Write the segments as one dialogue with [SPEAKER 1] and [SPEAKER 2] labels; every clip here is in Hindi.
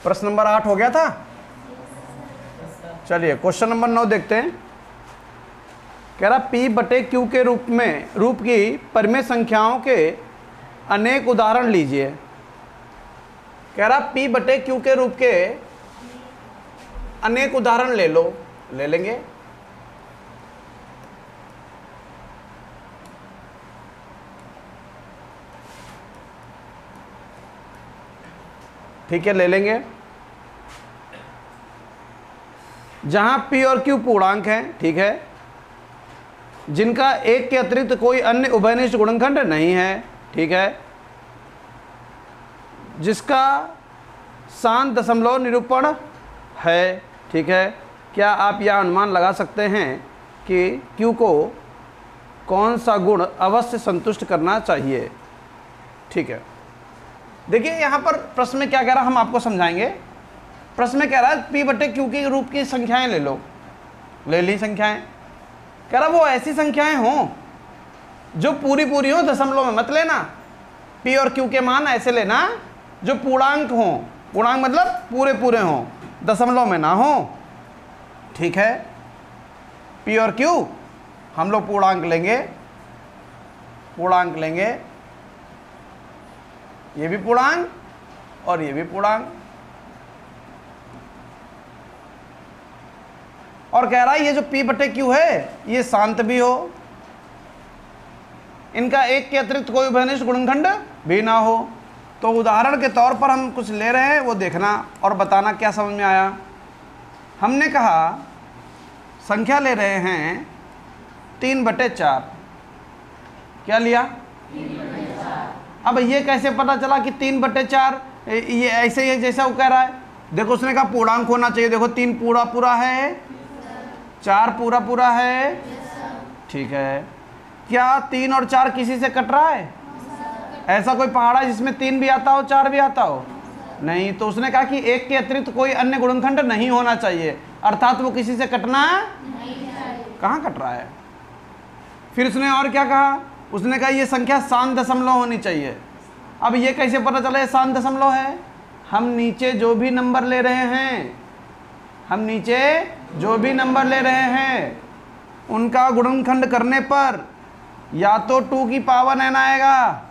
[SPEAKER 1] प्रश्न नंबर 8 हो गया था। चलिए क्वेश्चन नंबर 9 देखते हैं। कह रहा P बटे Q के रूप की परिमेय संख्याओं के अनेक उदाहरण लीजिए। कह रहा P बटे Q के रूप के अनेक उदाहरण ले लेंगे। ठीक है, ले लेंगे। जहां P और Q पूर्णांक हैं, ठीक है, जिनका एक के अतिरिक्त कोई अन्य उभयनिष्ठ गुणनखंड नहीं है, ठीक है, जिसका शांत दशमलव निरूपण है, ठीक है। क्या आप यह अनुमान लगा सकते हैं कि Q को कौन सा गुण अवश्य संतुष्ट करना चाहिए? ठीक है, देखिए यहाँ पर प्रश्न में क्या कह रहा है, हम आपको समझाएंगे। प्रश्न में कह रहा है P बटे Q के रूप की संख्याएं ले ली संख्याएं। कह रहा वो ऐसी संख्याएं हों जो पूरी हो, दशमलव में मत लेना। P और Q के मान ऐसे लेना जो पूर्णांक हों, पूर्णांक मतलब पूरे हों, दशमलव में ना हो, ठीक है। P और Q हम लोग पूर्णांक लेंगे, ये भी पूर्णांक और ये भी पूर्णांक। और कह रहा है ये जो P बटे Q है ये शांत भी हो, इनका एक के अतिरिक्त कोई उभयनिष्ठ गुणनखंड भी ना हो। तो उदाहरण के तौर पर हम कुछ ले रहे हैं, वो देखना और बताना क्या समझ में आया। हमने कहा संख्या ले रहे हैं 3 बटे 4। क्या लिया? अब ये कैसे पता चला कि 3 बटे 4? ये ऐसे ही जैसा वो कह रहा है। देखो उसने कहा पूर्णांक होना चाहिए। देखो 3 पूरा है, 4 पूरा है, ठीक है। क्या 3 और 4 किसी से कट रहा है? ऐसा कोई पहाड़ा है जिसमें 3 भी आता हो 4 भी आता हो? नहीं। तो उसने कहा कि एक के अतिरिक्त कोई अन्य गुणनखंड नहीं होना चाहिए, अर्थात वो किसी से कटना नहीं चाहिए। कहाँ कट रहा है? फिर उसने और क्या कहा? उसने कहा ये संख्या शांत दशमलव होनी चाहिए। अब ये कैसे पता चला ये शांत दशमलव है? हम नीचे जो भी नंबर ले रहे हैं उनका गुणनखंड करने पर या तो 2 की पावर n आएगा,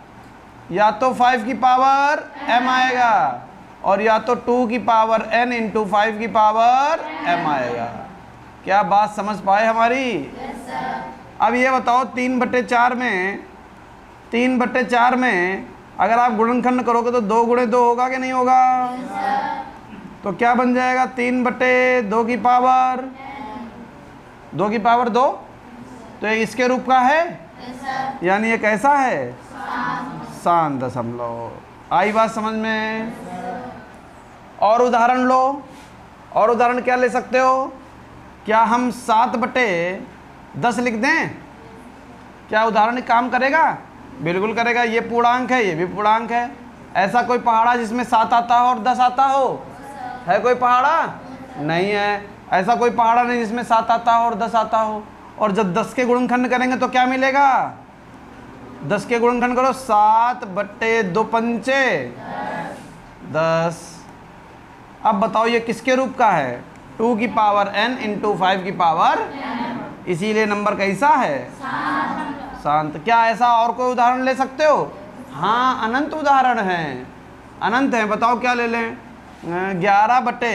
[SPEAKER 1] या तो 5 की पावर m आएगा, और या तो 2 की पावर n इंटू 5 की पावर m आएगा। क्या बात समझ पाए हमारी? yes, अब ये बताओ 3 बटे 4 में अगर आप गुणनखंड करोगे तो 2 गुणे 2 होगा कि नहीं होगा? yes, तो क्या बन जाएगा? 3 बटे 2 की पावर 2। तो ये इसके रूप का है, yes, यानी ये कैसा है? शांत दशमलव। आई बात समझ में? और उदाहरण लो। और उदाहरण क्या ले सकते हो? क्या हम 7 बटे 10 लिख दें? क्या उदाहरण काम करेगा? बिल्कुल करेगा। ये पूर्णांक है, ये भी पूर्णांक है। ऐसा कोई पहाड़ा जिसमें 7 आता हो और 10 आता हो? है कोई पहाड़ा? नहीं है। ऐसा कोई पहाड़ा नहीं जिसमें 7 आता हो और 10 आता हो। और जब 10 के गुणनखंड करेंगे तो क्या मिलेगा? 10 के गुणनखंड करो, 7 बटे 2 पंचे 10। अब बताओ ये किसके रूप का है? 2 की पावर n इंटू 5 की पावर, इसीलिए नंबर कैसा है? शांत। क्या ऐसा और कोई उदाहरण ले सकते हो? हाँ, अनंत उदाहरण हैं, अनंत हैं। बताओ क्या ले लें? 11 बटे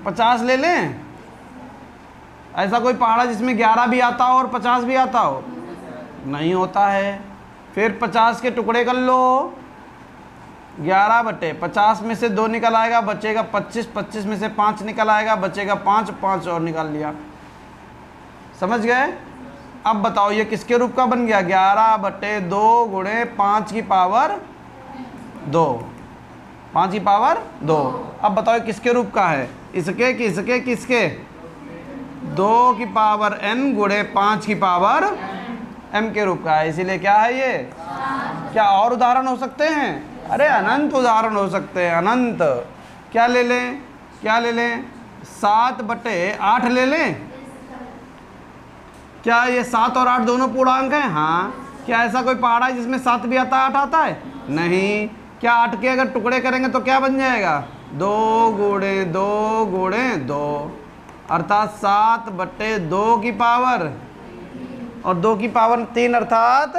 [SPEAKER 1] 50 ले लें। ऐसा कोई पहाड़ा जिसमें 11 भी आता हो और 50 भी आता हो? नहीं होता है। फिर 50 के टुकड़े कर लो। 11 बटे 50 में से 2 निकल आएगा, बचेगा 25। 25 में से 5 निकल आएगा, बचेगा 5। 5 और निकाल लिया। समझ गए? अब बताओ ये किसके रूप का बन गया? 11 बटे 2 गुणे 5 की पावर 2। 5 की पावर 2। अब बताओ ये किसके रूप का है? इसके कि इसके किसके? 2 की पावर n गुणे 5 की पावर m के रूप का है। इसीलिए क्या है ये? क्या और उदाहरण हो सकते हैं? अरे अनंत उदाहरण हो सकते हैं, अनंत। क्या ले लें? 7 बटे 8 ले लें। क्या ये 7 और 8 दोनों पूर्णांक हैं? हाँ। क्या ऐसा कोई पहाड़ा है जिसमें 7 भी आता है 8 आता है? नहीं। क्या 8 के अगर टुकड़े करेंगे तो क्या बन जाएगा? 2 गुणे 2 गुणे 2, अर्थात 7/2 की पावर, और 2 की पावर 3 अर्थात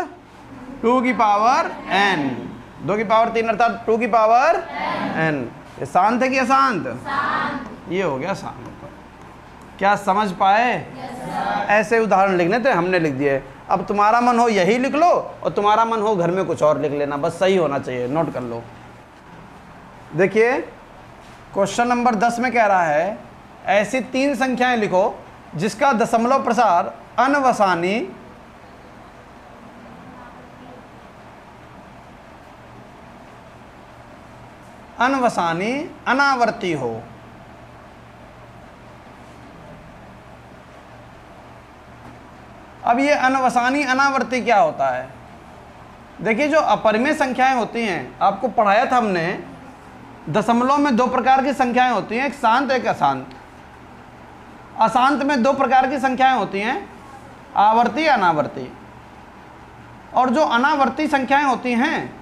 [SPEAKER 1] 2 की पावर n, 2 की पावर 3 अर्थात 2 की पावर n। ये शांत है कि अशांत? ये हो गया शांत। क्या समझ पाए? ऐसे उदाहरण लिखने थे, हमने लिख दिए। अब तुम्हारा मन हो यही लिख लो, और तुम्हारा मन हो घर में कुछ और लिख लेना, बस सही होना चाहिए, नोट कर लो। देखिए क्वेश्चन नंबर 10 में कह रहा है ऐसी 3 संख्याएं लिखो जिसका दशमलव प्रसार अनवसानी अनावर्ती हो। अब ये अनवसानी अनावर्ती क्या होता है? देखिए जो अपरिमेय संख्याएं होती हैं, आपको पढ़ाया था हमने, दशमलव में 2 प्रकार की संख्याएं होती हैं, एक शांत एक अशांत। अशांत में 2 प्रकार की संख्याएं होती हैं, आवर्ती अनावर्ती। और जो अनावर्ती संख्याएं होती हैं,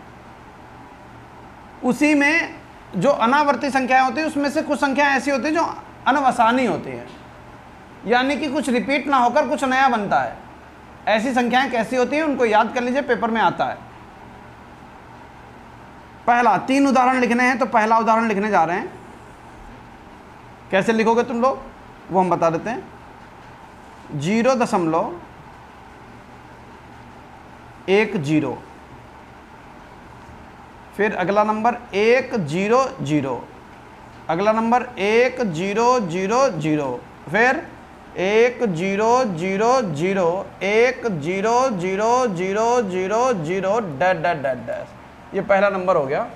[SPEAKER 1] उसी में जो अनावर्ती संख्याएं होती हैं उसमें से कुछ संख्याएं ऐसी होती हैं जो अनवसानी होती हैं, यानी कि कुछ रिपीट ना होकर कुछ नया बनता है। ऐसी संख्याएं कैसी होती हैं उनको याद कर लीजिए, पेपर में आता है। पहला 3 उदाहरण लिखने हैं, तो पहला उदाहरण लिखने जा रहे हैं। कैसे लिखोगे तुम लोग वो हम बता देते हैं। 0.10, फिर अगला नंबर 100, अगला नंबर 1000, फिर 1000, 100000 ये पहला नंबर हो गया,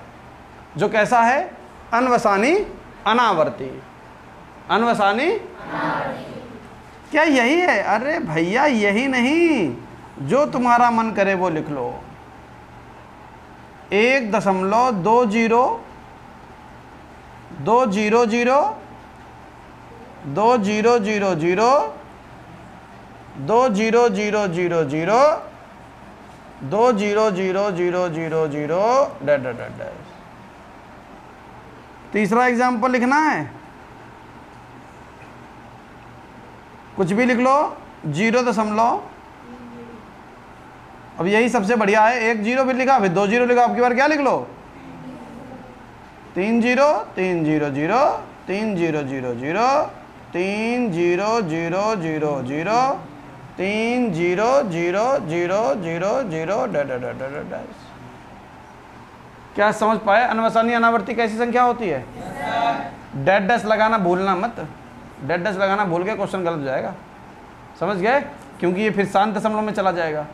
[SPEAKER 1] जो कैसा है? अनवसानी अनावर्ती। अनवसानी क्या यही है? अरे भैया यही नहीं, जो तुम्हारा मन करे वो लिख लो। 1.20, 200, 2000, 2000, 200000, तीसरा एग्जाम्पल लिखना है, कुछ भी लिख लो। 0. अब यही सबसे बढ़िया है, 1 0 भी लिखा, फिर 2 0 लिखा, अब की बार क्या लिख लो? 3 0, 3 0 0, 3 0 0 0, 3 0 0 0 0, 3 0 0 0 0 0 क्या समझ पाए? अनवसानी अनावर्ती कैसी संख्या होती है? डेड डैश लगाना भूलना मत, डेड डैश लगाना भूल गए क्वेश्चन गलत हो जाएगा, समझ गए? क्योंकि ये फिर शांत दशमलव में चला जाएगा।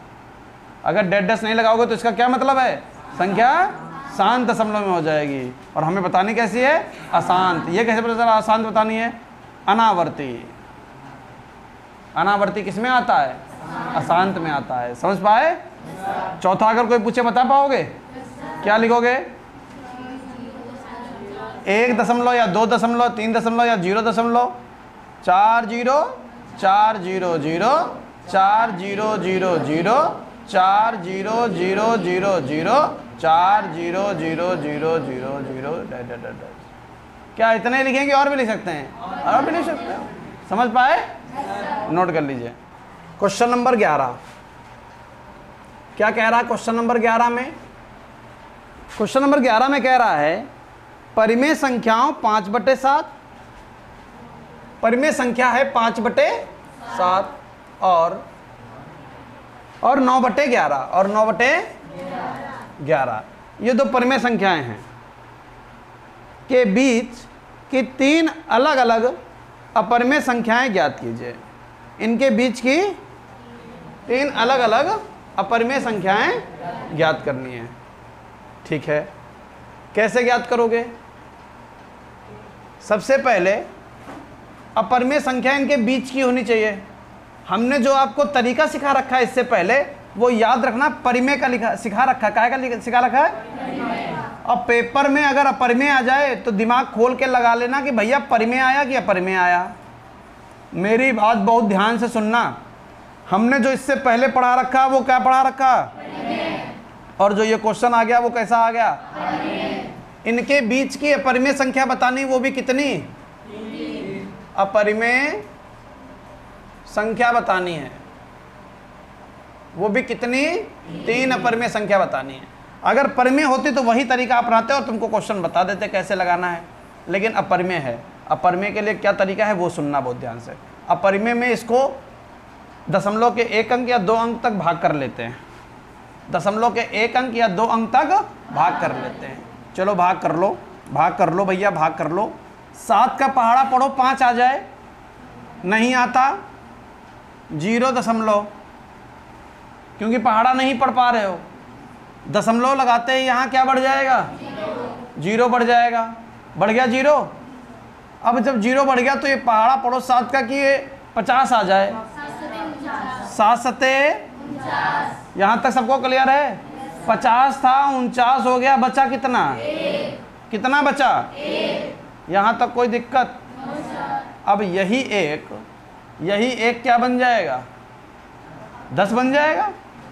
[SPEAKER 1] अगर डेड डैश नहीं लगाओगे तो इसका क्या मतलब है? संख्या शांत दशमलव में हो जाएगी। और हमें बतानी कैसी है? अशांत। ये कैसे पता चला अशांत बतानी है? अनावर्ती। अनावर्ती किस में आता है? अशांत में आता है। समझ पाए? चौथा अगर कोई पूछे बता पाओगे? क्या लिखोगे? 1 दशमलव या 2 दशमलव, 3 दशमलव या 0 दशमलव, 4 0 4 0 0 4 0 0 0 4 0 0 0 0 4 0 0 0 0 0। क्या इतने लिखेंगे? और भी लिख सकते हैं? और भी लिख सकते हैं। समझ पाए? नोट कर लीजिए। क्वेश्चन नंबर 11 क्या कह रहा है? क्वेश्चन नंबर 11 में, क्वेश्चन नंबर 11 में कह रहा है परिमेय संख्याओं 5/7, परिमेय संख्या है 5/7 और 9/11 और 9/11, ये 2 परिमेय संख्याएं हैं के बीच की 3 अलग अलग अपरिमेय संख्याएं ज्ञात कीजिए। इनके बीच की 3 अलग अलग अपरिमेय संख्याएं ज्ञात करनी है। ठीक है, कैसे ज्ञात करोगे? सबसे पहले अपरिमेय संख्या इनके बीच की होनी चाहिए। हमने जो आपको तरीका सिखा रखा है इससे पहले वो याद रखना, परिमेय का सिखा रखा है। काय का सिखा रखा है? अब पेपर में अगर अपरिमेय आ जाए तो दिमाग खोल के लगा लेना कि भैया परिमेय आया कि अपरिमेय आया। मेरी बात बहुत ध्यान से सुनना। हमने जो इससे पहले पढ़ा रखा वो क्या पढ़ा रखा? और जो ये क्वेश्चन आ गया वो कैसा आ गया? इनके बीच की अपरिमेय संख्या बतानी, वो भी कितनी? अपरिमेय संख्या बतानी है, वो भी कितनी? 3 अपरिमेय संख्या बतानी है। अगर परिमेय होती तो वही तरीका अपनाते और तुमको क्वेश्चन बता देते कैसे लगाना है, लेकिन अपरिमेय है। अपरिमेय के लिए क्या तरीका है वो सुनना बहुत ध्यान से। अपरिमेय में इसको दशमलव के 1 अंक या 2 अंक तक भाग कर लेते हैं, दशमलव के 1 अंक या 2 अंक तक भाग कर लेते हैं। चलो भाग कर लो, भाग कर लो भैया, भाग कर लो। 7 का पहाड़ा पढ़ो 5 आ जाए, नहीं आता 0 क्योंकि पहाड़ा नहीं पढ़ पा रहे हो। दशमलव लगाते ही यहाँ क्या बढ़ जाएगा? 0 बढ़ जाएगा। बढ़ गया 0। अब जब 0 बढ़ गया तो ये पहाड़ा पढ़ो 7 का कि ये 50 आ जाए। 7 सते यहाँ तक सबको क्लियर है? 50 था, 49 हो गया, बचा कितना? कितना बचा? यहाँ तक कोई दिक्कत? अब यही एक क्या बन जाएगा? 10 बन जाएगा।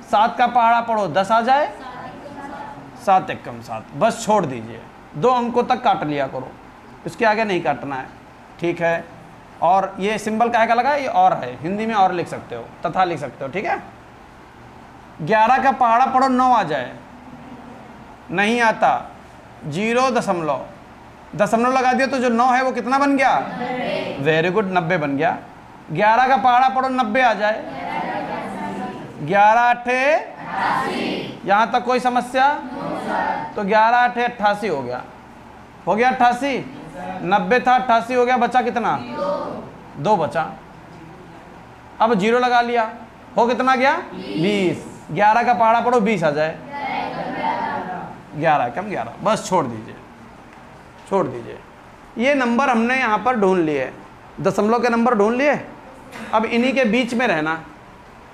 [SPEAKER 1] 7 का पहाड़ा पढ़ो 10 आ जाए, 7 एकम 7, बस छोड़ दीजिए। 2 अंकों तक काट लिया करो, इसके आगे नहीं काटना है, ठीक है। और ये सिंबल काहे का लगा है? ये और है, हिंदी में और लिख सकते हो, तथा लिख सकते हो, ठीक है। 11 का पहाड़ा पढ़ो 9 आ जाए, नहीं आता। 0 दशमलव लगा दिया तो जो 9 है वो कितना बन गया? वेरी गुड, 90 बन गया। 11 का पहाड़ा पढ़ो 90 आ जाए, 11 8 यहाँ तक कोई समस्या? तो 11 8 88 हो गया, हो गया 88। 90 था, 88 हो गया, बचा कितना? 2 बचा। अब 0 लगा लिया, हो कितना गया? 20। 11 का पहाड़ा पढ़ो 20 आ जाए, 11 कम 11, बस छोड़ दीजिए, छोड़ दीजिए। ये नंबर हमने यहाँ पर ढूंढ लिए, दशमलव के नंबर ढूंढ लिए। अब इन्हीं के बीच में रहना,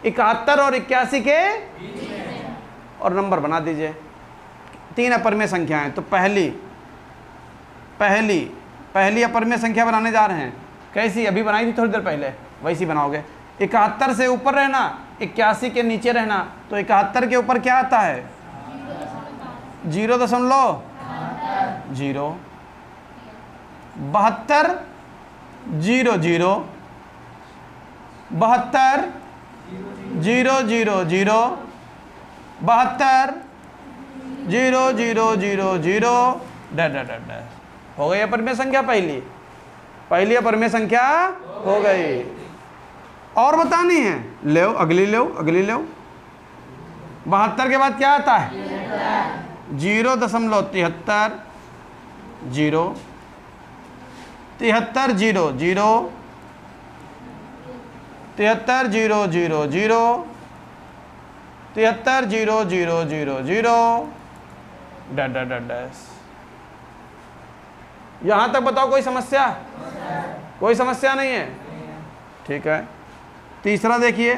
[SPEAKER 1] 71 और 81 के, और नंबर बना दीजिए। 3 अपरिमेय संख्याएं, तो पहली अपरिमेय संख्या बनाने जा रहे हैं। कैसी? अभी बनाई थी थोड़ी देर पहले, वैसी बनाओगे। 71 से ऊपर रहना, 81 के नीचे रहना। तो 71 के ऊपर क्या आता है? 0 दशमलव 0। 72 0 0, 72 0 0 0, 72 0 0 0 0 डैश। हो गई अपरिमेय संख्या पहली अपरिमेय संख्या हो गई। और बतानी है? ले अगली 72 के बाद क्या आता है? 0 दशमलव 73 0, 73 0 0, 73 0 0 0, 73 0 0 0 0 डैश। यहाँ तक बताओ, कोई समस्या? कोई समस्या नहीं है, ठीक है। तीसरा देखिए,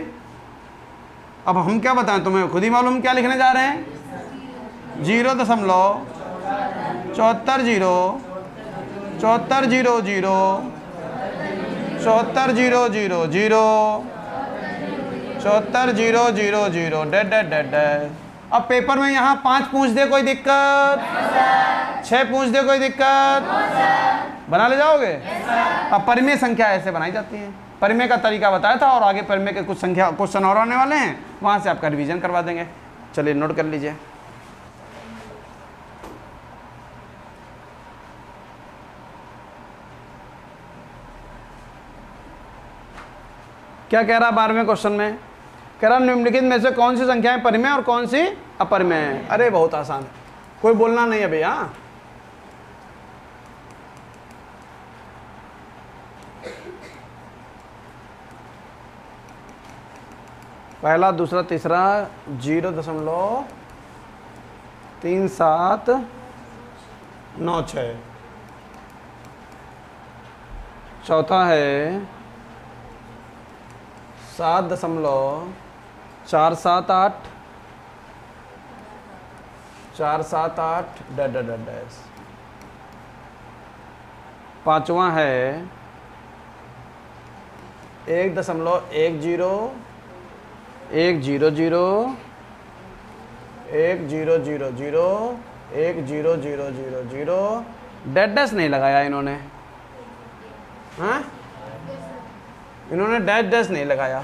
[SPEAKER 1] अब हम क्या बताएं तुम्हें, खुद ही मालूम क्या लिखने जा रहे हैं। 0 दशमलव 74 0, 74 0 0, 74 0 0 0, 74 0 0 0 डैश। अब पेपर में यहाँ 5 पूछ दे कोई दिक्कत? 6 पूछ दे कोई दिक्कत? बना ले जाओगे? अब परिमेय संख्या ऐसे बनाई जाती है, परिमेय का तरीका बताया था, और आगे परिमेय के कुछ संख्या क्वेश्चन और आने वाले हैं, वहाँ से आपका रिवीजन करवा देंगे। चलिए नोट कर लीजिए। क्या कह रहा 12वें क्वेश्चन में? कह रहा निम्नलिखित में से कौन सी संख्याएं परिमेय और कौन सी अपरिमेय है? अरे बहुत आसान है, कोई बोलना नहीं है भैया। पहला, दूसरा, तीसरा 0.3796। चौथा है 7.478 डैश। पांचवा है 1.10 100 1000 1 0 0 0 0 डैश नहीं लगाया इन्होंने, हाँ इन्होंने डैश नहीं लगाया,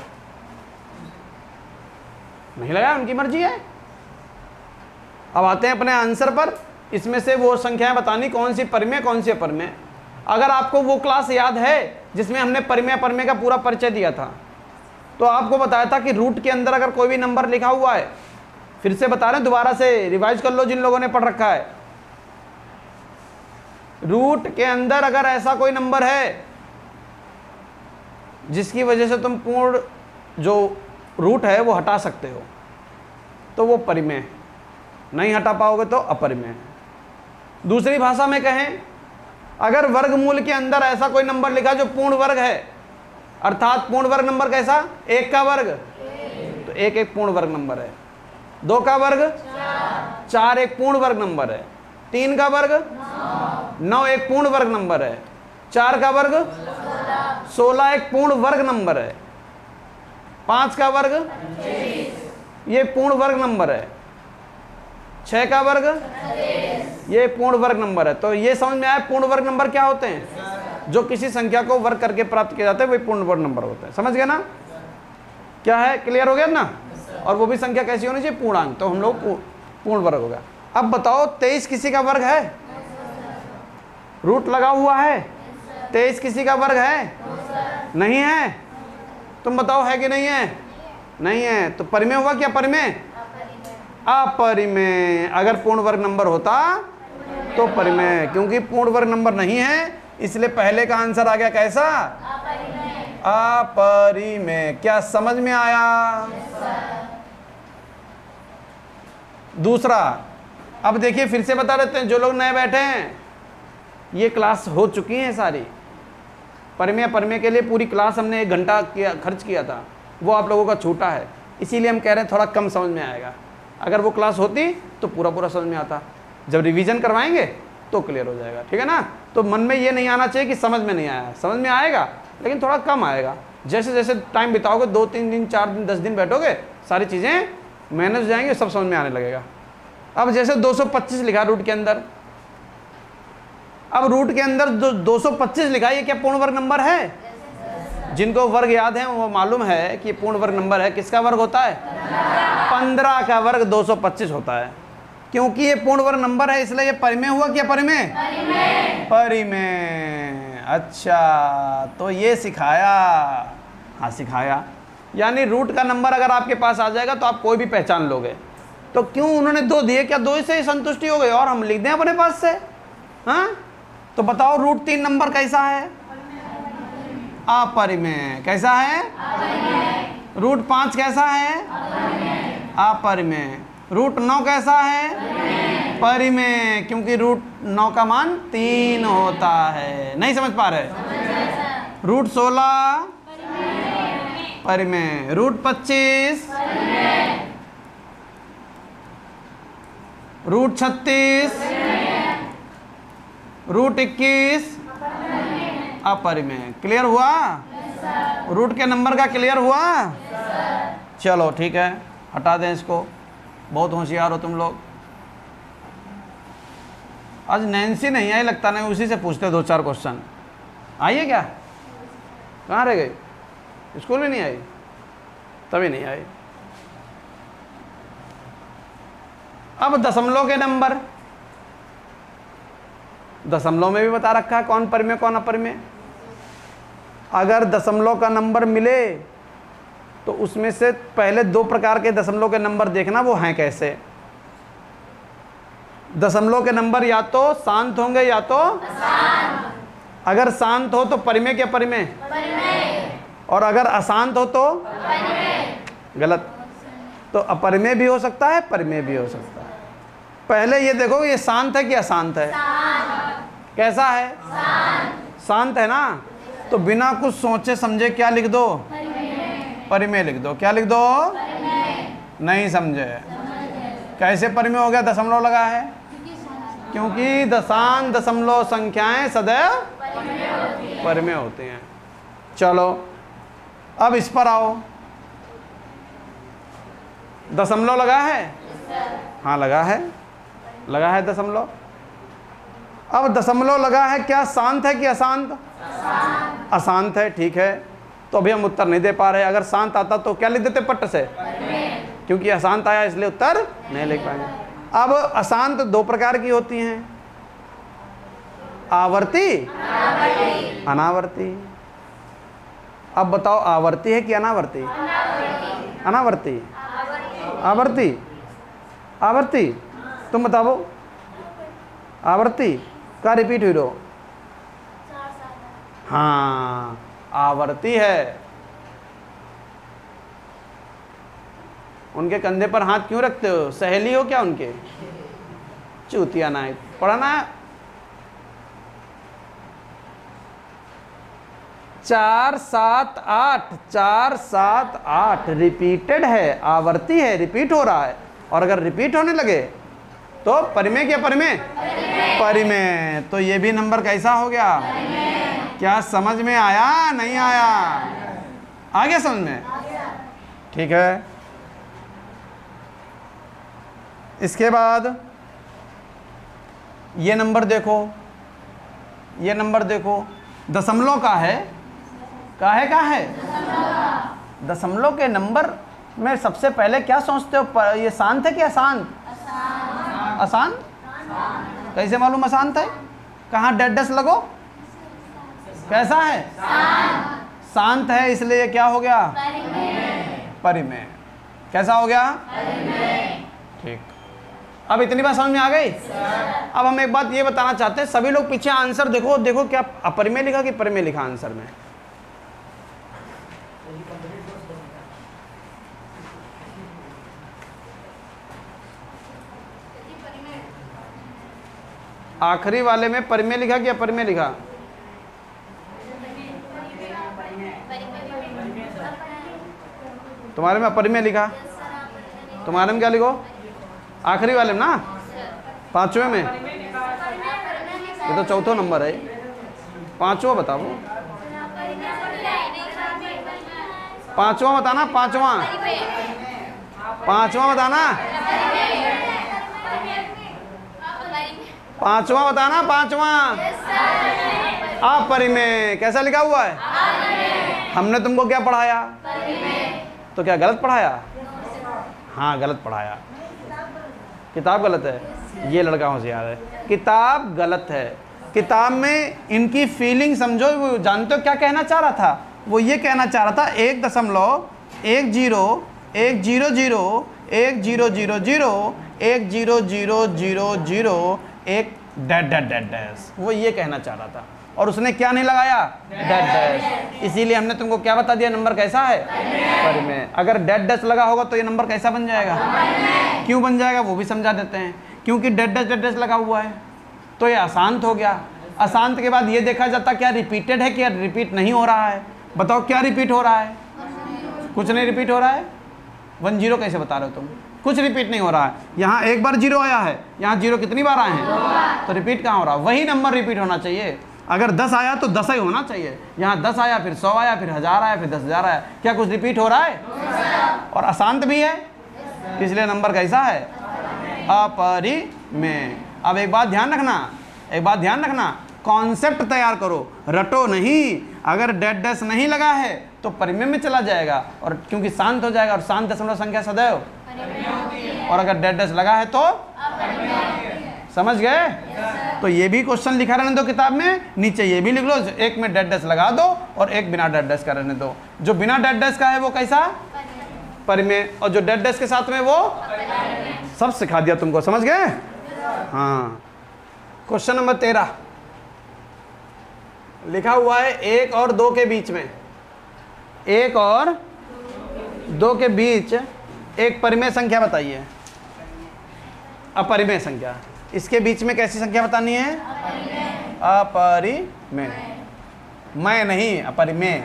[SPEAKER 1] नहीं लगाया, उनकी मर्जी है। अब आते हैं अपने आंसर पर। इसमें से वो संख्याएं बतानी कौन सी परिमेय कौन सी अपरिमेय। अगर आपको वो क्लास याद है जिसमें हमने परिमेय अपरिमेय का पूरा परिचय दिया था, तो आपको बताया था कि रूट के अंदर अगर कोई भी नंबर लिखा हुआ है, फिर से बता रहे हैं, दोबारा से रिवाइज कर लो जिन लोगों ने पढ़ रखा है। रूट के अंदर अगर ऐसा कोई नंबर है जिसकी वजह से तुम पूर्ण जो रूट है वो हटा सकते हो, तो वो परिमेय, नहीं हटा पाओगे तो अपरिमेय। दूसरी भाषा में कहें, अगर वर्गमूल के अंदर ऐसा कोई नंबर लिखा जो पूर्ण वर्ग है, अर्थात पूर्ण वर्ग नंबर कैसा, 1 का वर्ग, तो 1 एक पूर्ण वर्ग नंबर है। 2 का वर्ग 4 एक पूर्ण वर्ग नंबर है। 3 का वर्ग 9 एक पूर्ण वर्ग नंबर है। 4 का वर्ग 16 एक पूर्ण वर्ग नंबर है। 5 का वर्ग ये पूर्ण वर्ग नंबर है। 6 का वर्ग ये पूर्ण वर्ग नंबर है। तो ये समझ में आया पूर्ण वर्ग नंबर क्या होते हैं, जो किसी संख्या को वर्ग करके प्राप्त किए जाते हैं, वही पूर्ण वर्ग नंबर होते हैं। समझ गए ना, क्या है, क्लियर हो गया ना। और वो भी संख्या कैसी होनी चाहिए, पूर्णांक, तो हम लोग पूर्ण वर्ग हो गया। अब बताओ 23 किसी का वर्ग है, रूट लगा हुआ है, 23 किसी का वर्ग है, नहीं है, तुम बताओ है कि नहीं है, नहीं है, तो परिमेय हुआ क्या, परिमेय, अपरिमेय। अगर पूर्ण वर्ग नंबर होता तो परिमेय, क्योंकि पूर्ण वर्ग नंबर नहीं है इसलिए पहले का आंसर आ गया कैसा, अपरिमेय। क्या समझ में आया। दूसरा, अब देखिए फिर से बता देते हैं, जो लोग नए बैठे हैं, ये क्लास हो चुकी है सारी, परिमेय परिमेय के लिए पूरी क्लास हमने 1 घंटा खर्च किया था, वो आप लोगों का छूटा है, इसीलिए हम कह रहे हैं थोड़ा कम समझ में आएगा। अगर वो क्लास होती तो पूरा पूरा समझ में आता, जब रिवीजन करवाएंगे तो क्लियर हो जाएगा, ठीक है ना। तो मन में ये नहीं आना चाहिए कि समझ में नहीं आया, समझ में आएगा लेकिन थोड़ा कम आएगा। जैसे जैसे टाइम बिताओगे, 2-3 दिन 4 दिन 10 दिन बैठोगे, सारी चीज़ें मैनेज हो जाएंगी, सब समझ में आने लगेगा। अब जैसे 225 लिखा रूट के अंदर, अब रूट के अंदर 225 लिखा, ये क्या पूर्ण वर्ग नंबर है। जिनको वर्ग याद है वो मालूम है कि पूर्ण वर्ग नंबर है, किसका वर्ग होता है, 15 का वर्ग 225 होता है। क्योंकि ये पूर्ण वर्ग नंबर है इसलिए ये परिमेय हुआ, क्या परिमेय, परिमेय। अच्छा, तो ये सिखाया, हाँ सिखाया। यानी रूट का नंबर अगर आपके पास आ जाएगा तो आप कोई भी पहचान लोगे। तो क्यों उन्होंने 2 दिए, क्या 2 से ही संतुष्टि हो गई और हम लिख दें अपने पास से, हाँ। तो बताओ रूट 3 नंबर कैसा है, अपरिमेय। कैसा है, रूट 5 कैसा है, अपरिमेय। रूट 9 कैसा है, परिमेय, क्योंकि रूट 9 का मान 3 होता है। नहीं समझ पा रहे। रूट 16 परिमेय। रूट 25, रूट 36, रूट 21 अपरिमेय। क्लियर हुआ, रूट के नंबर का क्लियर हुआ। चलो ठीक है, हटा दें इसको, बहुत होशियार हो तुम लोग। आज नैन्सी नहीं आई लगता, नहीं उसी से पूछते 2-4 क्वेश्चन। आई है क्या, कहाँ रह गई, स्कूल में नहीं आई, तभी नहीं आई। अब दशमलव के नंबर, दशमलव में भी बता रखा है कौन परिमेय कौन अपरिमेय। अगर दशमलव का नंबर मिले तो उसमें से पहले 2 प्रकार के दशमलव के नंबर देखना, वो हैं कैसे। दशमलव के नंबर या तो शांत होंगे या तो अशांत। अगर शांत हो तो परिमेय क्या परिमेय, और अगर अशांत हो तो गलत। तो अपरिमेय भी हो सकता है, परिमेय भी हो सकता है। पहले ये देखो, ये शांत है कि अशांत है, कैसा है, शांत है ना। तो बिना कुछ सोचे समझे क्या लिख दो, परिमेय लिख दो। क्या लिख दो, नहीं समझे, कैसे परिमेय हो गया, दशमलव लगा है, क्योंकि दशांश दशमलव संख्याएं सदैव परिमेय होती हैं। चलो अब इस पर आओ, दशमलव लगा है, हाँ लगा है। लगा है दशमलव। अब दशमलव लगा है, क्या शांत है कि अशांत? अशांत है, ठीक है। तो अभी हम उत्तर नहीं दे पा रहे। अगर शांत आता तो क्या लिख देते पट्ट से, क्योंकि अशांत आया इसलिए उत्तर नहीं लिख पाएंगे। अब अशांत दो प्रकार की होती हैं, आवर्ती, अनावर्ती। अब बताओ आवर्ती है कि अनावर्ती? अनावर्ती, आवर्ती, आवर्ती। तुम बताओ, आवर्ती का रिपीट हुई रहो। हाँ, आवर्ती है। उनके कंधे पर हाथ क्यों रखते हो? सहेली हो क्या उनके? चूतिया नायक, पढ़ाना। 4 7 8, 4 7 8 रिपीटेड है, आवर्ती है, रिपीट हो रहा है। और अगर रिपीट होने लगे तो परिमेय क्या परिमेय? परिमेय। तो ये भी नंबर कैसा हो गया? क्या समझ में आया? नहीं आया? आ गया समझ में? ठीक है। इसके बाद ये नंबर देखो, ये नंबर देखो, दशमलव का है। का है? दशमलव के नंबर में सबसे पहले क्या सोचते हो? ये शांत है कि अशांत? अशांत। कैसे मालूम अशांत है? कहाँ डैश लगो? कैसा है? शांत है, इसलिए क्या हो गया? परिमेय। कैसा हो गया? ठीक। अब इतनी बात समझ में आ गई? अब हम एक बात ये बताना चाहते हैं, सभी लोग पीछे आंसर देखो, देखो क्या अपरिमेय लिखा कि परिमेय लिखा आंसर में? आखिरी वाले में परिमेय लिखा कि अपरिमेय लिखा? तुम्हारे में अपरिमेय लिखा, तुम्हारे में क्या लिखो? आखिरी वाले में ना, पांचवें में। ये तो चौथा नंबर है, पांचवा बताओ। पांचवा बताना, पांचवा, पांचवा बताना, पांचवा बताना, पांचवा। अपरिमेय। कैसा लिखा हुआ है? हमने तुमको क्या पढ़ाया? तो क्या गलत पढ़ाया? हाँ, गलत पढ़ाया। किताब गलत है। ये लड़का होशियार है, किताब गलत है। किताब में इनकी फीलिंग समझो। वो जानते हो क्या कहना चाह रहा था? वो ये कहना चाह रहा था 1.10101010001000 एक डैश डैश डैश डैश। वो ये कहना चाह रहा था और उसने क्या नहीं लगाया? Dash dash. इसीलिए हमने तुमको क्या बता दिया? नंबर कैसा है? परिमेय। अगर डैश डैश लगा होगा तो ये नंबर कैसा बन जाएगा? क्यों बन जाएगा वो भी समझा देते हैं। क्योंकि डैश डैश डैश डैश लगा हुआ है तो ये अशांत हो गया। अशांत के बाद ये देखा जाता क्या रिपीटेड है क्या रिपीट नहीं हो रहा है? बताओ क्या रिपीट हो रहा है? कुछ नहीं रिपीट हो रहा है। 10 कैसे बता रहे हो तुम? कुछ रिपीट नहीं हो रहा है। यहाँ एक बार 0 आया है, यहाँ 0 कितनी बार आए हैं? तो रिपीट कहाँ हो रहा है? वही नंबर रिपीट होना चाहिए। अगर 10 आया तो 10 ही होना चाहिए। यहाँ 10 आया, फिर 100 आया, फिर 1000 आया, फिर 10,000 आया। क्या कुछ रिपीट हो रहा है? और अशांत भी है, इसलिए नंबर कैसा है? अपरिमेय। अब एक बात ध्यान रखना, एक बात ध्यान रखना, कॉन्सेप्ट तैयार करो, रटो नहीं। अगर डैश डैश नहीं लगा है तो परिमेय में चला जाएगा, और क्योंकि शांत हो जाएगा, और शांत दशमलव संख्या सदैव। और अगर डैश डैश लगा है तो समझ गए? तो ये भी क्वेश्चन लिखा रहने दो किताब में, नीचे ये भी लिख लो, एक में डैश डैश लगा दो और एक बिना डैश डैश का रहने दो। जो बिना डैश डैश का है वो कैसा? परिमेय। और जो डैश डैश के साथ में वो सब सिखा दिया तुमको, समझ गए? हाँ। क्वेश्चन नंबर 13 लिखा हुआ है 1 और 2 के बीच में, 1 और 2 के बीच एक परिमेय संख्या बताइए। अपरिमेय संख्या। इसके बीच में कैसी संख्या बतानी है? अपरिमेय। मैं नहीं, अपरिमेय।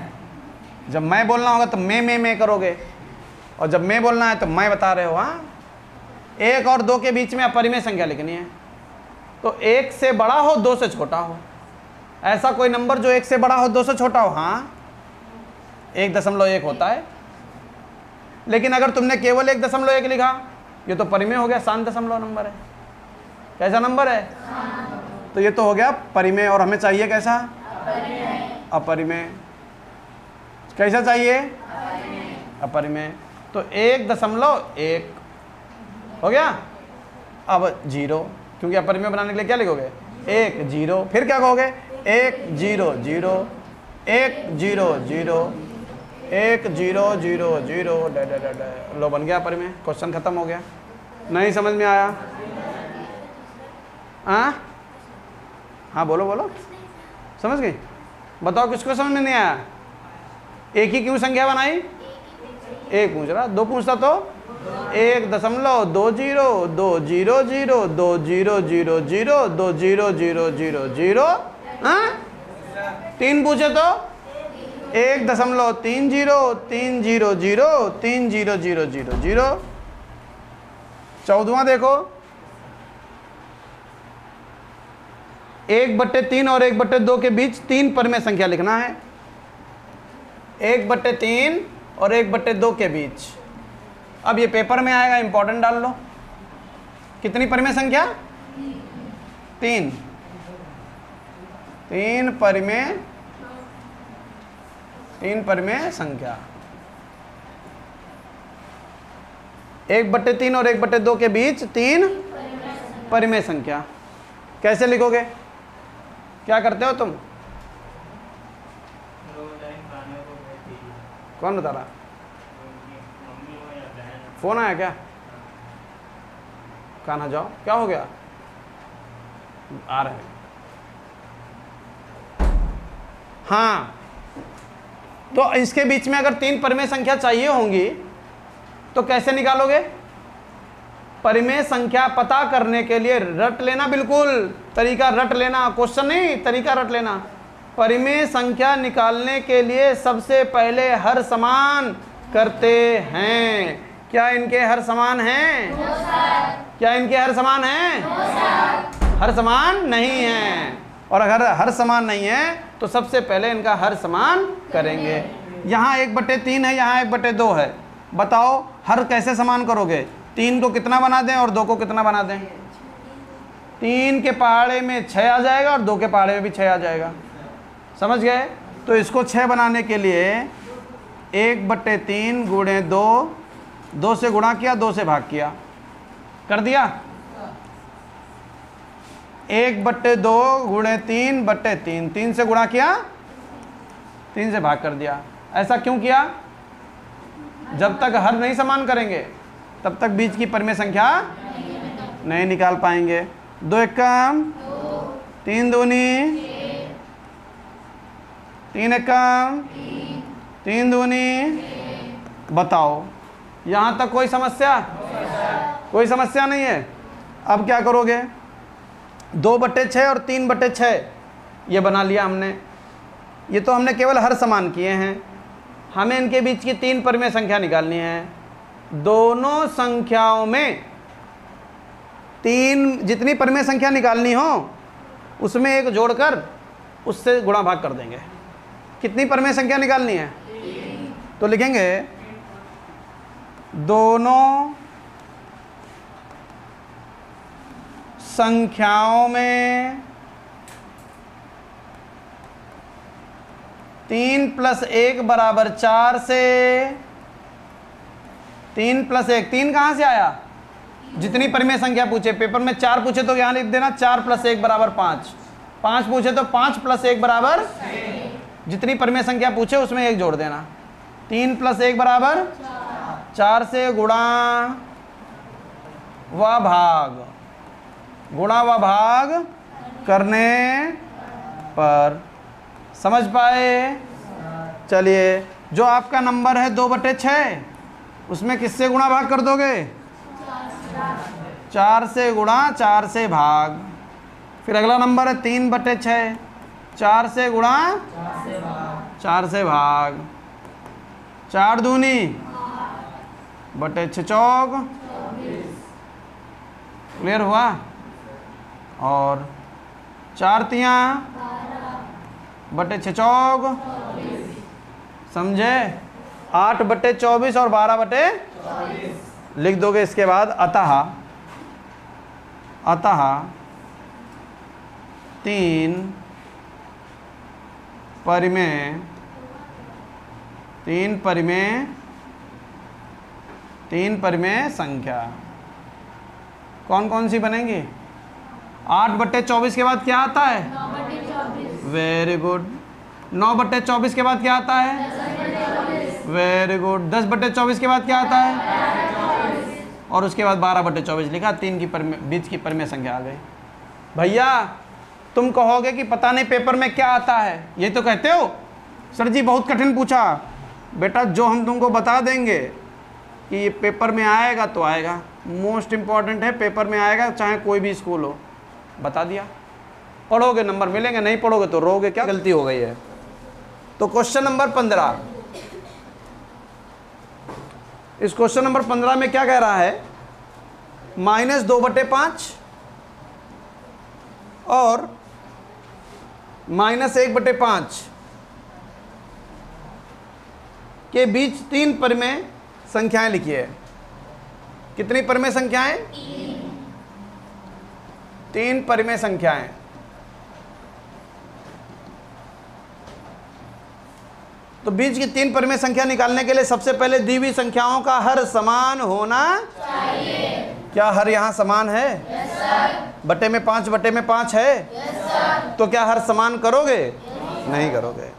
[SPEAKER 1] जब मैं बोलना होगा तो मैं करोगे, और जब मैं बोलना है तो मैं बता रहे हो। हाँ, 1 और 2 के बीच में अपरिमेय संख्या लिखनी है। तो 1 से बड़ा हो, 2 से छोटा हो। ऐसा कोई नंबर जो 1 से बड़ा हो, 2 से छोटा हो? हाँ, 1.1 होता है। लेकिन अगर तुमने केवल 1.1 लिखा, ये तो परिमेय हो गया, शांत दशमलव नंबर है। कैसा नंबर है? तो ये तो हो गया परिमेय, और हमें चाहिए कैसा? अपरिमेय। कैसा चाहिए? अपरिमेय। तो 1.1 हो गया। अब 0, क्योंकि अपरिमेय बनाने के लिए क्या लिखोगे? 1 0, फिर क्या कहोगे? 1 0 0 1 0 0 1 0 0 0 लो बन गया परिमेय। क्वेश्चन खत्म हो गया। नहीं समझ में आया? हाँ बोलो बोलो, समझ गई? बताओ किसको समझ में नहीं आया? एक ही क्यों संख्या बनाई? एक पूछ रहा, दो पूछता तो 1.20 2 0 2 0 0 2 0 0 0 2 0 0 0 0। तीन पूछे तो 1.30 3 0 3 0 0 3 0 0 0 0। 14वां देखो, 1/3 और 1/2 के बीच 3 परिमेय संख्या लिखना है। 1/3 और 1/2 के बीच। अब ये पेपर में आएगा, इंपॉर्टेंट डाल लो। कितनी परिमेय संख्या? 3 परिमेय संख्या। 1/3 और 1/2 के बीच 3 परिमेय संख्या। कैसे लिखोगे? क्या करते हो तुम? कौन बता रहा? फोन आया क्या? कान्हा जाओ, क्या हो गया? आ रहे हैं। हाँ, तो इसके बीच में अगर 3 परिमेय संख्या चाहिए होंगी तो कैसे निकालोगे? परिमेय संख्या पता करने के लिए रट लेना, बिल्कुल तरीका रट लेना, क्वेश्चन नहीं, तरीका रट लेना। परिमेय संख्या निकालने के लिए सबसे पहले हर समान करते हैं। क्या इनके हर समान हैं? क्या इनके हर समान हैं? हर समान नहीं है। और अगर हर समान नहीं है तो सबसे पहले इनका हर समान करेंगे। यहाँ 1/3 है, यहाँ 1/2 है। बताओ हर कैसे समान करोगे? 3 को कितना बना दें और 2 को कितना बना दें? 3 के पहाड़े में 6 आ जाएगा और 2 के पहाड़े में भी 6 आ जाएगा। समझ गए? तो इसको 6 बनाने के लिए 1/3 गुणे 2, 2 से गुणा किया, 2 से भाग किया, कर दिया। 1/2 गुणे 3/3, 3 से गुणा किया, 3 से भाग कर दिया। ऐसा क्यों किया? जब तक हर नहीं समान करेंगे तब तक बीच की परिमेय संख्या नहीं निकाल पाएंगे। 2 एकम 3 दूनी 3 एकम 3 दूनी। बताओ यहाँ तक कोई समस्या? कोई समस्या नहीं है। अब क्या करोगे? 2/6 और 3/6 ये बना लिया हमने। ये तो हमने केवल हर समान किए हैं। हमें इनके बीच की 3 परिमेय संख्या निकालनी है। दोनों संख्याओं में 3 जितनी परिमेय संख्या निकालनी हो उसमें एक जोड़कर उससे गुणा भाग कर देंगे। कितनी परिमेय संख्या निकालनी है? तो लिखेंगे दोनों संख्याओं में 3 + 1 = 4 से 3 + 1, 3 कहाँ से आया? जितनी परिमेय संख्या पूछे, पेपर में 4 पूछे तो यहाँ लिख देना 4 + 1 = 5, 5 पूछे तो 5 + 1 = जितनी परिमेय संख्या पूछे उसमें एक जोड़ देना। 3 + 1 = 4 से गुणा व भाग, गुणा व भाग करने पर। समझ पाए? चलिए, जो आपका नंबर है 2/6 उसमें किससे गुणा भाग कर दोगे? 4 से गुणा, 4 से भाग। फिर अगला नंबर है 3/6, 4 से गुणा, 4 से भाग। 4 दूनी /6 चौक। क्लियर हुआ? और 4 तियाँ /6 चौक। समझे? 8/24 और 12/24 लिख दोगे। इसके बाद अतः अतः 3 परिमेय संख्या कौन कौन सी बनेंगी? 8/24 के बाद क्या आता है?
[SPEAKER 2] 9/24।
[SPEAKER 1] Very good. 9/24 के बाद क्या आता है?
[SPEAKER 2] 10/24।
[SPEAKER 1] Very good. 10/24 के बाद क्या आता है?
[SPEAKER 2] 12/24।
[SPEAKER 1] और उसके बाद 12/24 लिखा। 3 की बीच की परिमेय संख्या आ गई। भैया तुम कहोगे कि पता नहीं पेपर में क्या आता है, ये तो कहते हो सर जी बहुत कठिन पूछा। बेटा जो हम तुमको बता देंगे कि ये पेपर में आएगा तो आएगा, मोस्ट इम्पॉर्टेंट है, पेपर में आएगा चाहे कोई भी स्कूल हो, बता दिया। पढ़ोगे नंबर मिलेंगे, नहीं पढ़ोगे तो रोगे। क्या गलती हो गई है? तो क्वेश्चन नंबर 15, इस क्वेश्चन नंबर 15 में क्या कह रहा है? -2/5 और -1/5 के बीच 3 परिमेय संख्याएं लिखिए। कितनी परिमेय संख्याएं? 3 परिमेय संख्याएं। तो बीच की 3 परिमेय संख्या निकालने के लिए सबसे पहले दी हुई संख्याओं का हर समान होना चाहिए। क्या हर यहां समान है?
[SPEAKER 2] Yes sir.
[SPEAKER 1] बटे में 5/5 है?
[SPEAKER 2] Yes sir.
[SPEAKER 1] तो क्या हर समान करोगे? नहीं करोगे।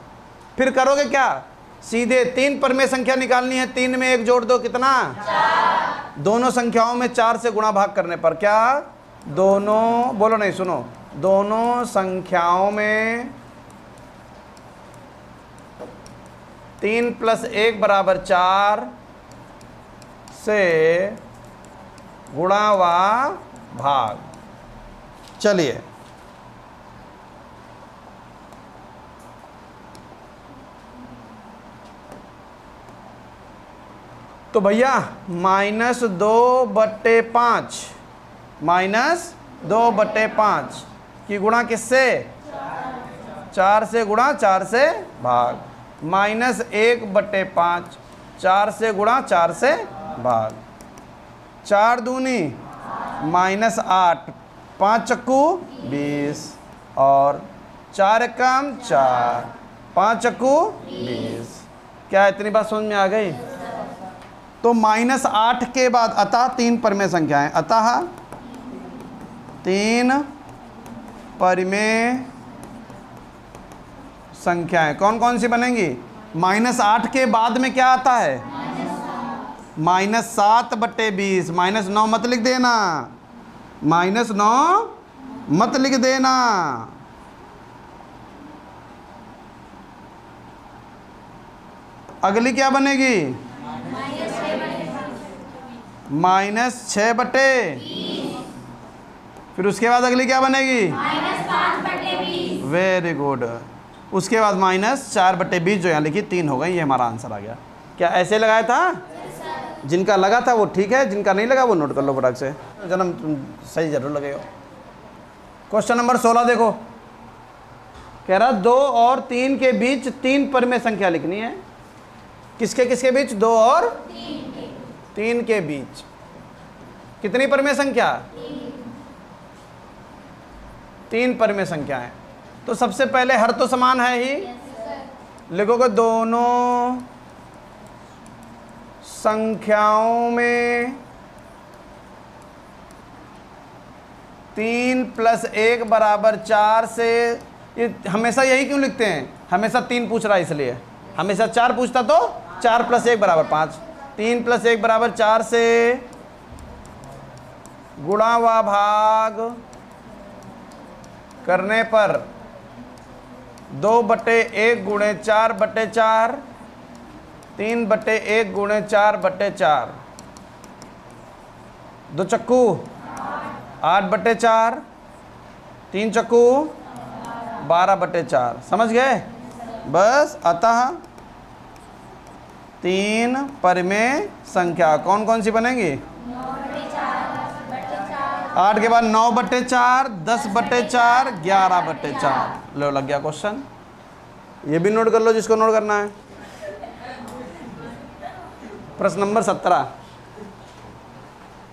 [SPEAKER 1] फिर करोगे क्या? सीधे 3 परिमेय संख्या निकालनी है। 3 में 1 जोड़ दो, कितना? 4। दोनों संख्याओं में 4 से गुणा भाग करने पर क्या? दोनों, बोलो नहीं, सुनो, दोनों संख्याओं में 3 + 1 = 4 से गुणा व भाग। चलिए तो भैया -2/5 की गुणा किससे? 4 से गुणा 4 से भाग। -1/5 4 से गुणा 4 से भाग। 4 दूनी -8, 5 चक्कू 20 और 4 कम 4, 5 चक्कू 20। क्या इतनी बात समझ में आ गई? तो -8 के बाद अतः 3 परिमेय संख्याएं, अतः 3 परिमेय संख्याएं कौन कौन सी बनेंगी? -8 के बाद में क्या आता है? -7/20। -9 मत लिख देना, -9 मत लिख देना। अगली क्या बनेगी? -6/20। फिर उसके बाद अगली क्या बनेगी?
[SPEAKER 2] -5/20।
[SPEAKER 1] Very good. उसके बाद -4/20 जो यहाँ लिखी 3 हो गई। ये हमारा आंसर आ गया। क्या ऐसे लगाया था? जिनका लगा था वो ठीक है, जिनका नहीं लगा वो नोट कर लो फटाक से। जन्म सही जरूर लगेगा। क्वेश्चन नंबर 16 देखो, कह रहा 2 और 3 के बीच 3 परिमेय संख्या लिखनी है। किसके किसके बीच? 2 और 3 के बीच कितनी परिमेय संख्या? 3 परिमेय संख्या है। तो सबसे पहले हर तो समान है ही, लिखोगे दोनों संख्याओं में 3 + 1 = 4 से, ये हमेशा यही क्यों लिखते हैं? हमेशा 3 पूछ रहा है इसलिए, हमेशा 4 पूछता तो 4 + 1 = 5। 3 + 1 = 4 से गुणा व भाग करने पर 2/1 × 4/4, 3/1 × 4/4, 2 चक्कू 8/4, 3 चक्कू 12/4। समझ गए? बस। अतः 3 परिमेय संख्या कौन कौन सी बनेंगी? 8 के बाद 9/4, 10/4, 11/4। लो लग गया क्वेश्चन। ये भी नोट कर लो जिसको नोट करना है। प्रश्न नंबर 17,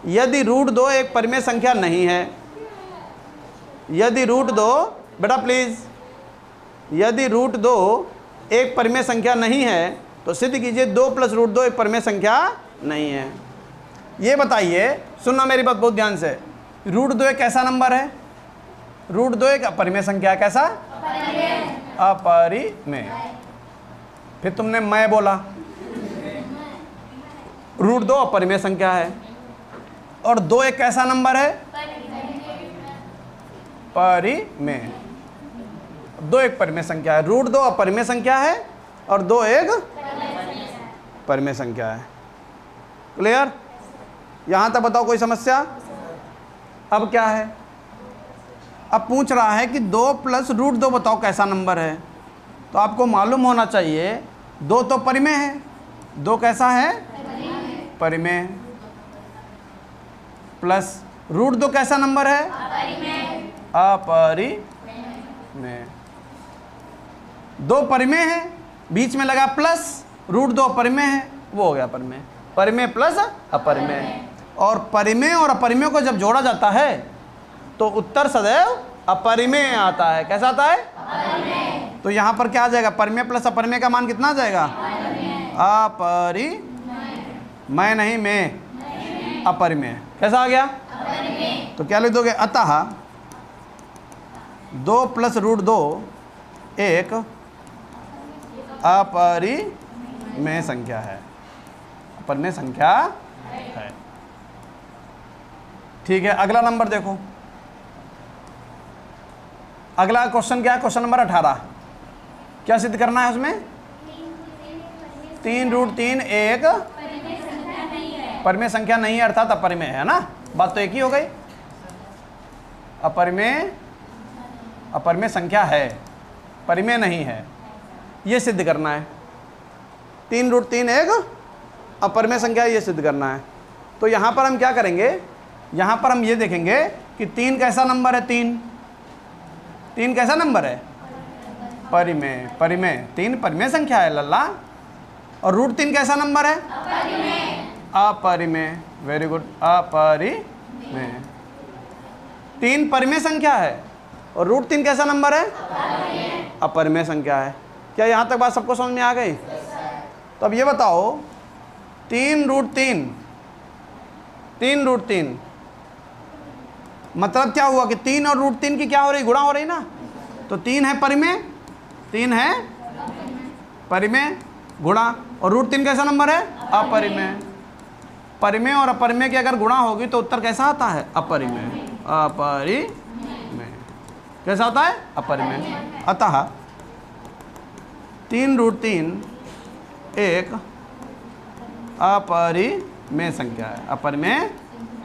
[SPEAKER 1] यदि √2 एक परिमेय संख्या नहीं है यदि रूट 2, बेटा प्लीज़, यदि रूट 2 एक परिमेय संख्या नहीं है तो सिद्ध कीजिए 2 + √2 एक परिमेय संख्या नहीं है। ये बताइए, सुनना मेरी बात बहुत ध्यान से, रूट 2 एक कैसा नंबर है? रूट 2 एक अपरिमेय संख्या है। कैसा? अपरिमेय। फिर तुमने मैं बोला, रूट 2 अपरिमेय संख्या है और 2 एक कैसा नंबर है? परिमेय। 2 एक परिमेय संख्या है। रूट 2 अपरिमेय संख्या है और 2 एक परिमेय संख्या है। क्लियर? यहां तक बताओ कोई समस्या? अब क्या है? अब पूछ रहा है कि 2 + √2 बताओ कैसा नंबर है। तो आपको मालूम होना चाहिए 2 तो परिमेय है। 2 कैसा है? परिमेय। प्लस √2 कैसा नंबर है? अपरिमेय। 2 परिमेय है, बीच में लगा प्लस, √2 अपरिमेय है, वो हो गया परिमेय। परिमेय प्लस अपरिमेय। और परिमेय और अपरिमेय को जब जोड़ा जाता है तो उत्तर सदैव अपरिमेय आता है। कैसा आता है? अपरिमेय। तो यहाँ पर क्या आ जाएगा? परिमेय प्लस अपरिमेय का मान कितना आ जाएगा? अपरिमेय। मैं नहीं, मैं, अपरिमेय। कैसा आ गया? अपरिमेय। तो क्या लिख दोगे? अतः 2 + √2 एक अपरिमेय संख्या है। अपरिमेय संख्या है। ठीक है, अगला नंबर देखो। अगला क्वेश्चन क्या है? Question number 18। क्या सिद्ध करना है उसमें? 3√3 एक परिमेय संख्या नहीं है, अर्थात अपरिमेय है ना। बात तो एक ही हो गई। अपरिमेय, अपरिमेय संख्या है, परिमेय नहीं है, ये सिद्ध करना है। 3√3 एक अपरिमेय संख्या, ये सिद्ध करना है। तो यहाँ पर हम क्या करेंगे? यहाँ पर हम ये देखेंगे कि 3 कैसा नंबर है? 3 कैसा नंबर है? परिमेय। परिमेय 3 परिमेय संख्या है लल्ला। और √3 कैसा नंबर है? अपरिमेय। Very good, अपरिमेय। 3 परिमेय संख्या है और √3 कैसा नंबर है? अपरिमेय संख्या है। क्या यहाँ तक बात सबको समझ में आ गई? तो अब ये बताओ, 3√3 मतलब क्या हुआ कि 3 और √3 की क्या हो रही? गुणा हो रही ना। तो 3 है परिमेय, 3 है परिमेय गुणा, और √3 कैसा नंबर है? अपरिमेय। परिमेय और अपरिमेय की अगर गुणा होगी तो उत्तर कैसा आता है? अपरिमेय। अपरिमेय कैसा होता है? अपरिमेय। अतः 3√3 एक अपरिमेय संख्या है। अपरिमेय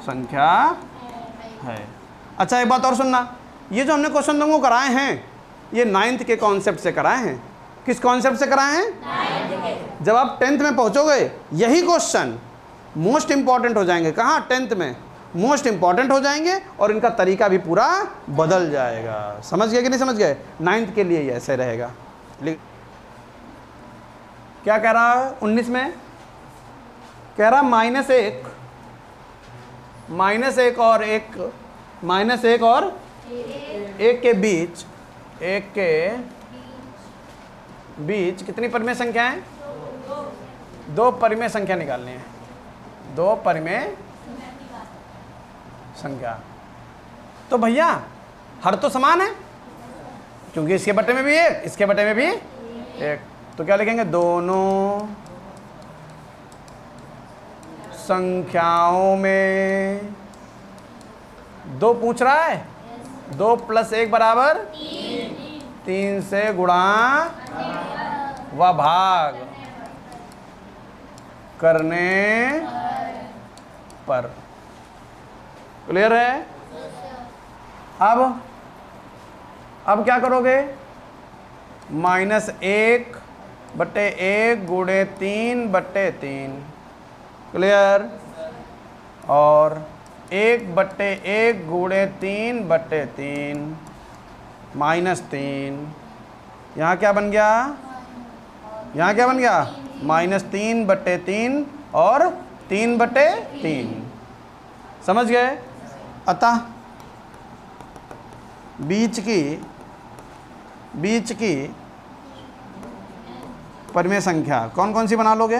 [SPEAKER 1] संख्या है। अच्छा, एक बात और सुनना, ये जो हमने क्वेश्चन तुमको कराए हैं, ये 9th के कॉन्सेप्ट से कराए हैं। किस कॉन्सेप्ट से कराए हैं? 9th के। जब आप 10th में पहुंचोगे यही क्वेश्चन मोस्ट इंपॉर्टेंट हो जाएंगे। कहाँ? 10th में मोस्ट इंपॉर्टेंट हो जाएंगे और इनका तरीका भी पूरा बदल जाएगा। समझ गए कि नहीं समझ गए? 9th के लिए ये ऐसे रहेगा। क्या कह रहा है 19 में? कह रहा -1 और 1 के बीच कितनी परिमेय संख्या है? 2 परिमेय संख्या निकालनी है। 2 परिमेय संख्या। तो भैया हर तो समान है, क्योंकि इसके बटे में भी 1, इसके बटे में भी 1। तो क्या लिखेंगे? दोनों संख्याओं में 2 पूछ रहा है। 2 + 1 बराबर 3 से गुणा व भाग करने पर। क्लियर है? अब क्या करोगे? -1/1 गुणे 3/3। क्लियर? और 1/1 गुणे 3/3 -3। यहाँ क्या बन गया? यहाँ क्या बन गया? -3/3 और 3/3। समझ गए? अतः बीच की परिमेय संख्या कौन कौन सी बना लोगे?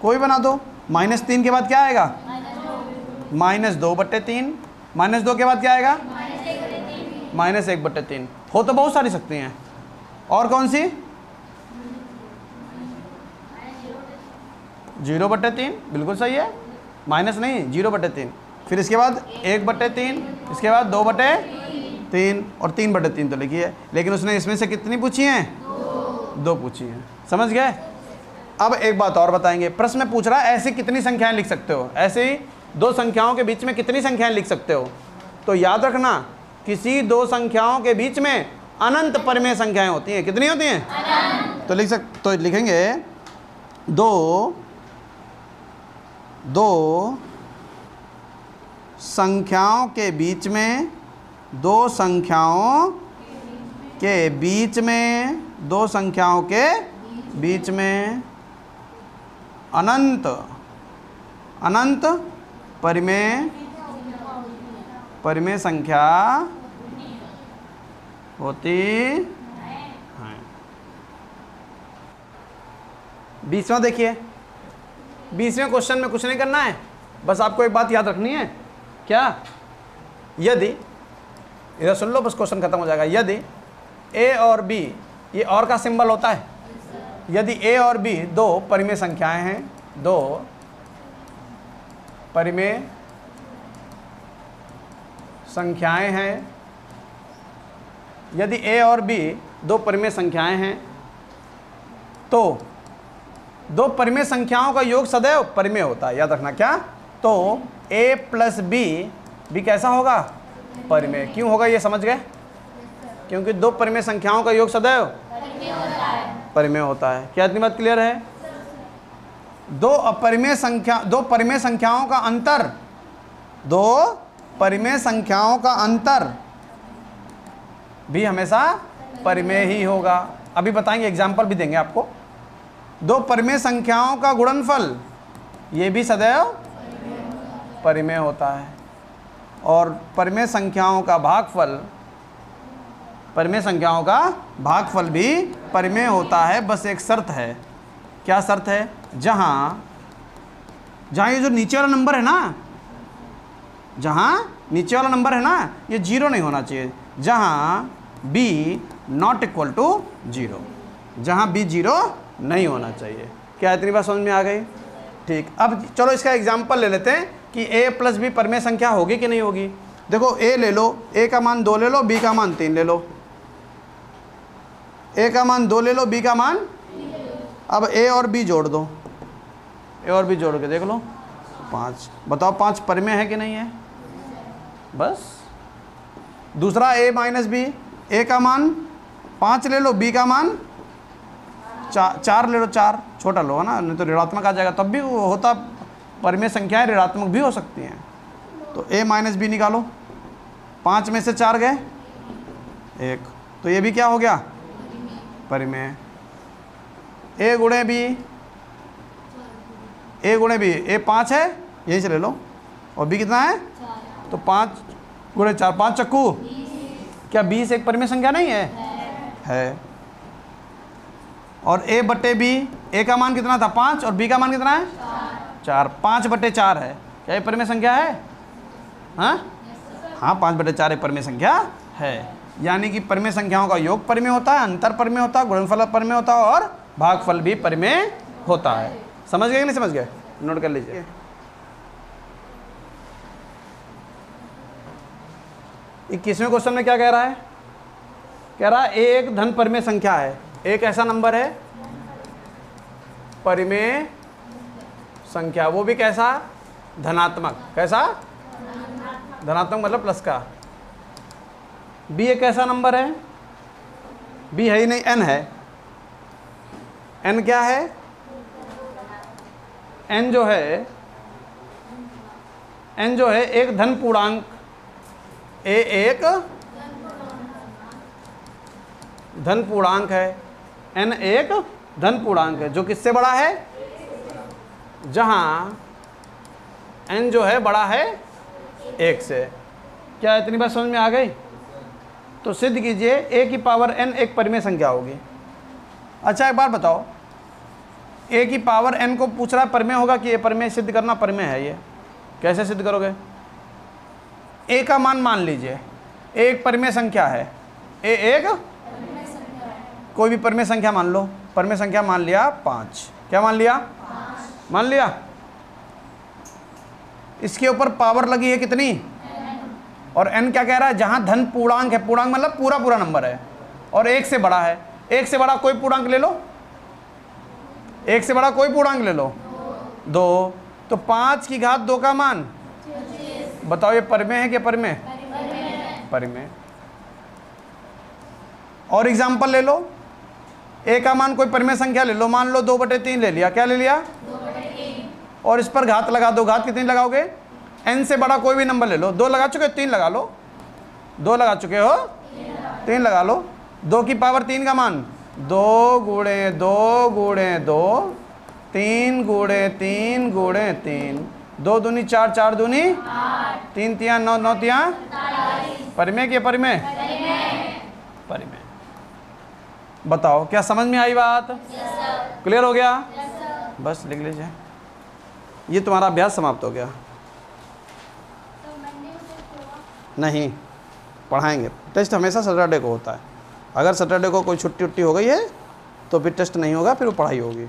[SPEAKER 1] कोई बना दो। -3 के बाद क्या आएगा? -2/3। -2 के बाद क्या आएगा? -1/3। हो तो बहुत सारी सकती हैं। और कौन सी? 0/3, बिल्कुल सही है। माइनस नहीं, 0/3। फिर इसके बाद 1/3, इसके बाद 2/3 और 3/3 तो लिखी है, लेकिन उसने इसमें से कितनी पूछी हैं? 2 पूछी हैं। समझ गए? अब एक बात और बताएंगे। प्रश्न में पूछ रहा है ऐसी कितनी संख्याएं लिख सकते हो? ऐसे ही 2 संख्याओं के बीच में कितनी संख्याएं लिख सकते हो? तो याद रखना, किसी 2 संख्याओं के बीच में अनंत परिमेय संख्याएं होती हैं। कितनी होती हैं? अनंत। तो लिखेंगे 2 संख्याओं के बीच में 2 संख्याओं के बीच में अनंत परिमेय संख्या होती है। 20वां देखिए। 20वें क्वेश्चन में कुछ नहीं करना है, बस आपको एक बात याद रखनी है। क्या? यदि, इधर सुन लो, बस क्वेश्चन खत्म हो जाएगा। यदि a और b, ये और का सिंबल होता है। यदि a और b 2 परिमेय संख्याएं हैं, 2 परिमेय संख्याएं हैं, यदि a और b 2 परिमेय संख्याएं हैं, तो 2 परिमेय संख्याओं का योग सदैव परिमेय होता है। याद रखना। क्या? तो a + b कैसा होगा? परिमेय। क्यों होगा ये समझ गए? क्योंकि 2 परिमेय संख्याओं का योग सदैव परिमेय होता है। क्या इतनी बात क्लियर है? 2 परिमेय संख्याओं का अंतर भी हमेशा परिमेय ही होगा। अभी बताएंगे, एग्जाम्पल भी देंगे आपको। 2 परिमेय संख्याओं का गुणनफल, ये भी सदैव परिमेय होता है। और परिमेय संख्याओं का भागफल भी परिमेय होता है। बस एक शर्त है। क्या शर्त है? जहाँ ये जो नीचे वाला नंबर है ना, ये 0 नहीं होना चाहिए। जहाँ b ≠ 0, जहाँ b 0 नहीं होना चाहिए। क्या इतनी बात समझ में आ गई? ठीक। अब चलो इसका एग्जाम्पल ले लेते हैं कि a + b परिमेय संख्या होगी कि नहीं होगी। देखो, a ले लो, a का मान 2 ले लो, b का मान 3 ले लो। a का मान 2 ले लो, b का मान, अब a और b जोड़ दो। a और b जोड़ के देख लो, 5। बताओ 5 परिमेय है कि नहीं है? बस। दूसरा a - b, a का मान 5 ले लो, b का मान 4 ले लो। 4 छोटा लो, है ना, नहीं तो ऋणात्मक आ जाएगा। तब भी वो होता, परिमेय संख्याएं ऋणात्मक भी हो सकती हैं। तो a - b निकालो। 5 में से 4 गए, 1, तो ये भी क्या हो गया? परिमेय। a गुणे b, a 5 है, यही से ले लो। और b कितना है? तो 5 गुणे 4, 5 चक्कू। क्या 20 एक परिमेय संख्या नहीं है? और a/b, a का मान कितना था? 5, और b का मान कितना है? 4। 5/4 है। क्या ये परिमेय संख्या है? हाँ, 5/4 एक परिमेय संख्या है। यानी कि परिमेय संख्याओं का योग परिमेय होता है, अंतर परिमेय होता है, गुणनफल परिमेय होता है, और भागफल भी परिमेय होता है। समझ गए कि नहीं समझ गए? नोट कर लीजिए। 21वें क्वेश्चन में क्या कह रहा है? कह रहा है a एक धन परिमेय संख्या है। एक ऐसा नंबर है परिमेय संख्या, वो भी कैसा? धनात्मक। कैसा? धनात्मक मतलब प्लस का। b एक ऐसा नंबर है, b है ही नहीं, n है। n क्या है? n जो है एक धन पूर्णांक। a एक धन पूर्णांक है, n एक धन पूर्णांक है, जो किससे बड़ा है? जहां n जो है बड़ा है 1 से। क्या इतनी बात समझ में आ गई? तो सिद्ध कीजिए a की पावर n एक परिमेय संख्या होगी। अच्छा एक बार बताओ, a की पावर n को पूछ रहा है परिमेय होगा कि ये परिमेय? सिद्ध करना परिमेय है। ये कैसे सिद्ध करोगे? a का मान मान लीजिए, a एक परिमेय संख्या है, a एक कोई भी परिमेय संख्या मान लो। परिमेय संख्या मान लिया 5। क्या मान लिया? मान लिया। इसके ऊपर पावर लगी है कितनी? और n क्या कह रहा है? जहां धन पूर्णांक है, पूर्णांक मतलब पूरा पूरा नंबर है, और 1 से बड़ा है। 1 से बड़ा कोई पूर्णांक ले लो, 1 से बड़ा कोई पूर्णांक ले लो, 2। तो 5 की घात 2 का मान, बताओ ये परिमेय है क्या परिमेय? परिमेय। और एग्जाम्पल ले लो, a का मान कोई परिमेय संख्या ले लो, मान लो 2/3 ले लिया। क्या ले लिया? 2/3। और इस पर घात लगा दो। घात कितनी लगाओगे? n से बड़ा कोई भी नंबर ले लो। 2 लगा चुके हो? 3 लगा लो। 2 लगा चुके हो? 3 लगा लो। 2 की पावर 3 का मान 2 गुणे 2 गुणे 2, 3 गुणे 3 गुणे 3, 2 दूनी 4, 4 दूनी 3 तियाँ 9, 9 तियाँ। परिमेय के परिमेय? परिमेय। बताओ क्या समझ में आई बात? क्लियर हो गया? बस लिख लीजिए, ये तुम्हारा अभ्यास समाप्त हो गया। नहीं, पढ़ाएंगे। टेस्ट हमेशा सैटरडे को होता है। अगर सैटरडे को कोई छुट्टी उट्टी हो गई है तो फिर टेस्ट नहीं होगा, फिर वो पढ़ाई होगी।